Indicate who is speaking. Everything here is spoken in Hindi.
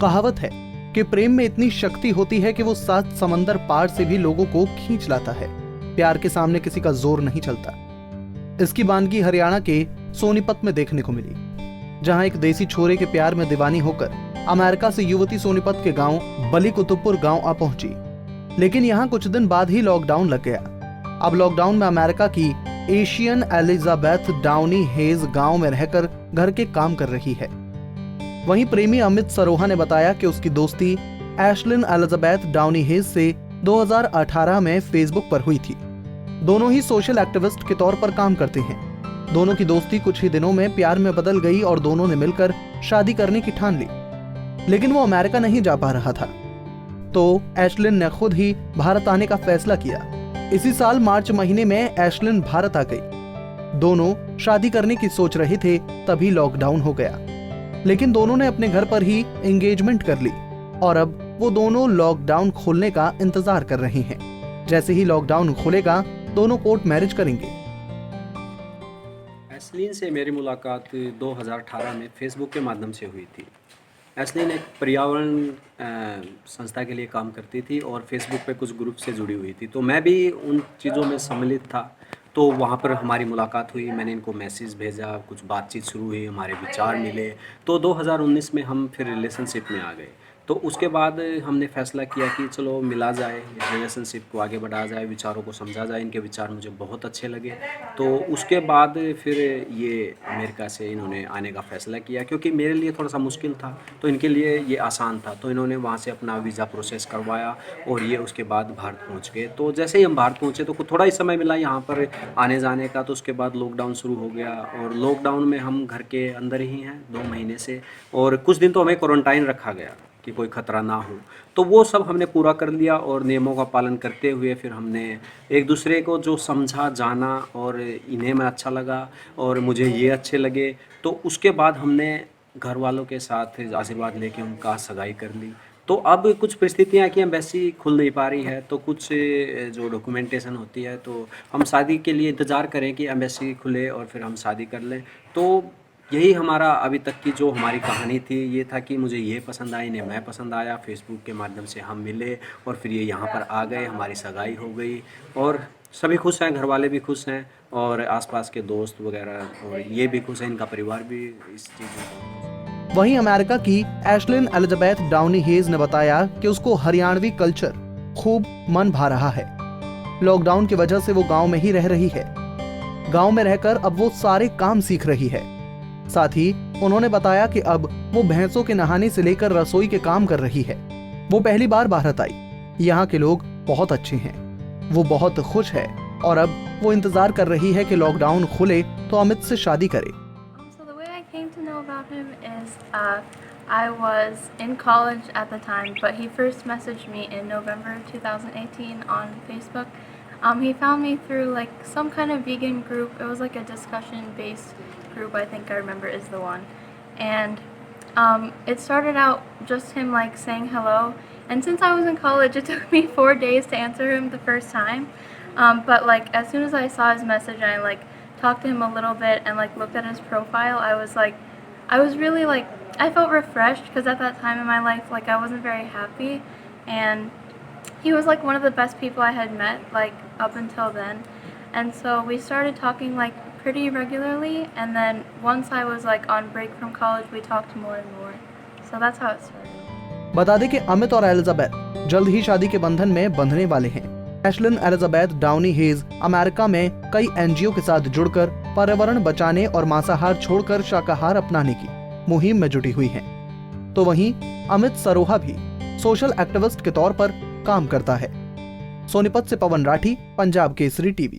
Speaker 1: कहावत है कि प्रेम में इतनी शक्ति होती है कि वो 7 समंदर पार से भी लोगों को खींच लाता है। प्यार के सामने किसी का जोर नहीं चलता। इसकी बानगी हरियाणा के सोनीपत में देखने को मिली, जहां एक देसी छोरे के प्यार में दीवानी होकर अमेरिका से युवती सोनीपत के गांव बली कुतुबपुर गांव आ पहुंची। लेकिन यहां कुछ दिन बाद ही लॉकडाउन लग गया। अब लॉकडाउन में अमेरिका की एशियन एलिजाबेथ डाउनी हेज गांव में रहकर घर के काम कर रही है। वहीं प्रेमी अमित सरोहा ने बताया कि उसकी दोस्ती एशलिन एलिजाबेथ डाउनी हेज से 2018 में फेसबुक पर हुई थी। दोनों ही सोशल एक्टिविस्ट के तौर पर काम करते हैं। दोनों की दोस्ती कुछ ही दिनों में प्यार में बदल गई और दोनों ने मिलकर शादी करने की ठान ली। लेकिन वो अमेरिका नहीं जा पा रहा था, तो एशलिन ने खुद ही भारत आने का फैसला किया। इसी साल मार्च महीने में एशलिन भारत आ गई। दोनों शादी करने की सोच रहे थे, तभी लॉकडाउन हो गया। लेकिन दोनों ने अपने घर पर ही एंगेजमेंट कर ली और अब वो दोनों लॉकडाउन खोलने का इंतजार कर रहे हैं। जैसे ही लॉकडाउन खुलेगा, दोनों कोर्ट मैरिज करेंगे।
Speaker 2: एशलिन से मेरी मुलाकात 2018 में फेसबुक के माध्यम से हुई थी। एशलिन एक पर्यावरण संस्था के लिए काम करती थी और फेसबुक पे कुछ ग्रुप से जुड़ी हुई थी, तो मैं भी उन चीज़ों में सम्मिलित था। तो वहाँ पर हमारी मुलाकात हुई, मैंने इनको मैसेज भेजा, कुछ बातचीत शुरू हुई, हमारे विचार मिले। तो 2019 में हम फिर रिलेशनशिप में आ गए। तो उसके बाद हमने फैसला किया कि चलो मिला जाए, रिलेशनशिप को आगे बढ़ाया जाए, विचारों को समझा जाए। इनके विचार मुझे बहुत अच्छे लगे। तो उसके बाद फिर ये अमेरिका से इन्होंने आने का फ़ैसला किया, क्योंकि मेरे लिए थोड़ा सा मुश्किल था, तो इनके लिए ये आसान था। तो इन्होंने वहाँ से अपना वीज़ा प्रोसेस करवाया और ये उसके बाद भारत पहुँच गए। तो जैसे ही हम भारत पहुँचे तो थोड़ा ही समय मिला यहाँ पर आने जाने का। तो उसके बाद लॉकडाउन शुरू हो गया और लॉकडाउन में हम घर के अंदर ही हैं 2 महीने से, और कुछ दिन तो हमें क्वारंटाइन रखा गया कि कोई ख़तरा ना हो। तो वो सब हमने पूरा कर लिया और नियमों का पालन करते हुए फिर हमने एक दूसरे को जो समझा, जाना, और इन्हें मैं अच्छा लगा और मुझे ये अच्छे लगे। तो उसके बाद हमने घर वालों के साथ आशीर्वाद लेके उनका सगाई कर ली। तो अब कुछ परिस्थितियाँ कि एम्बेसी खुल नहीं पा रही है, तो कुछ जो डॉक्यूमेंटेशन होती है, तो हम शादी के लिए इंतज़ार करें कि एम्बेसी खुले और फिर हम शादी कर लें। तो यही हमारा अभी तक की जो हमारी कहानी थी, ये था कि मुझे ये पसंद आई, इन्हें मैं पसंद आया, फेसबुक के माध्यम से हम मिले और फिर ये यहाँ पर आ गए, हमारी सगाई हो गई और सभी खुश हैं, घर वाले भी खुश हैं और आसपास के दोस्त वगैरह और ये भी खुश हैं, इनका परिवार भी इस चीज़ में।
Speaker 1: वहीं अमेरिका की एशलिन एलिजाबेथ डाउनी हेज ने बताया कि उसको हरियाणवी कल्चर खूब मन भा रहा है। लॉकडाउन की वजह से वो गांव में ही रह रही है। गांव में रहकर अब वो सारे काम सीख रही है। साथ ही उन्होंने बताया कि अब वो भैंसों के नहाने से लेकर रसोई के काम कर रही है। वो पहली बार भारत आई। यहाँ के लोग बहुत अच्छे हैं, वो बहुत खुश है और अब वो इंतजार कर रही है कि लॉकडाउन खुले तो अमित से शादी करे।
Speaker 3: I was in college at the time, but he first messaged me in November 2018 on Facebook. He found me through like some kind of vegan group. It was like a discussion-based group, I think I remember is the one. And it started out just him like saying hello. And since I was in college, it took me 4 days to answer him the first time. But like as soon as I saw his message and I like talked to him a little bit and like looked at his profile, I was really like, I felt refreshed because at that time in my life, like I wasn't very happy, and he was like one of the best people I had met like up until then. And so we started talking like pretty regularly, and then once I was like on break from college, we talked more and more. So that's how it started.
Speaker 1: बता दें कि अमित और एलिजाबेथ जल्द ही शादी के बंधन में बंधने वाले हैं। Ashlin Elizabeth Downey Hayes America में कई एनजीओ के साथ जुड़कर पर्यावरण बचाने और मांसाहार छोड़कर शाकाहार अपनाने की मुहिम में जुटी हुई हैं। तो वहीं अमित सरोहा भी सोशल एक्टिविस्ट के तौर पर काम करता है। सोनीपत से पवन राठी, पंजाब केसरी टीवी।